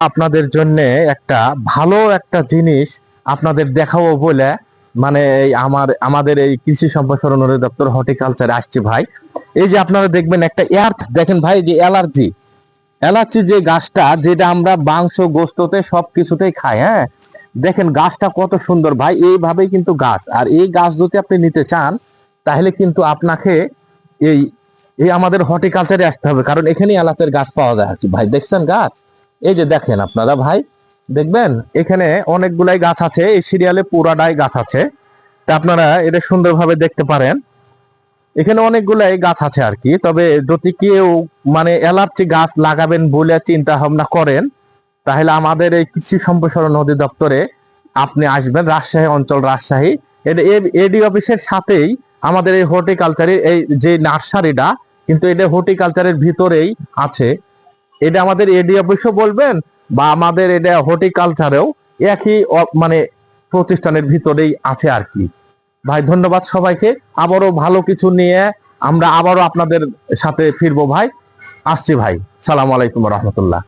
আপনাদের জন্য একটা ভালো একটা জিনিস আপনাদের দেখাবো বলে মানে এই আমাদের এই কৃষি সম্প্রসারণ অধিদপ্তর হর্টিকালচারে আসছে ভাই। এই যে আপনারা দেখবেন একটা দেখেন ভাই, যে অ্যালার্জি অ্যালার্জি যে গাছটা, যেটা আমরা মাংস গোস্ততে সবকিছুতেই খাই, হ্যাঁ। দেখেন গাছটা কত সুন্দর ভাই, এইভাবেই কিন্তু গাছ। আর এই গাছ যদি আপনি নিতে চান তাহলে কিন্তু আপনাকে এই এই আমাদের হর্টিকালচারে আসতে হবে, কারণ এখানে এলাচের গাছ পাওয়া যায় আর কি ভাই। দেখছেন গাছ, এই যে দেখেন আপনারা ভাই, দেখবেন এখানে অনেকগুলাই গাছ আছে, এই সিরিয়ালে পুরাটাই গাছ আছে। তা আপনারা এটা সুন্দরভাবে দেখতে পারেন, এখানে অনেকগুলাই গাছ আছে আর কি। তবে যদি কেউ মানে অ্যালার্জি গাছ লাগাবেন বলে চিন্তা ভাবনা করেন, তাহলে আমাদের এই কৃষি সম্প্রসারণ অধিদপ্তরে আপনি আসবেন, রাজশাহী অঞ্চল, রাজশাহী। এটা এডি অফিসের সাথেই আমাদের এই হর্টিকালচারের এই যে নার্সারিটা, কিন্তু এটা হর্টিকালচারের ভিতরেই আছে। এটা আমাদের এডি অফিসও বলবেন, বা আমাদের এটা হর্টিকালচারেও একই মানে প্রতিষ্ঠানের ভিতরেই আছে আর কি। ভাই ধন্যবাদ সবাইকে। আবারও ভালো কিছু নিয়ে আমরা আবারও আপনাদের সাথে ফিরবো ভাই। আসছি ভাই। সালাম আলাইকুম রহমতুল্লাহ।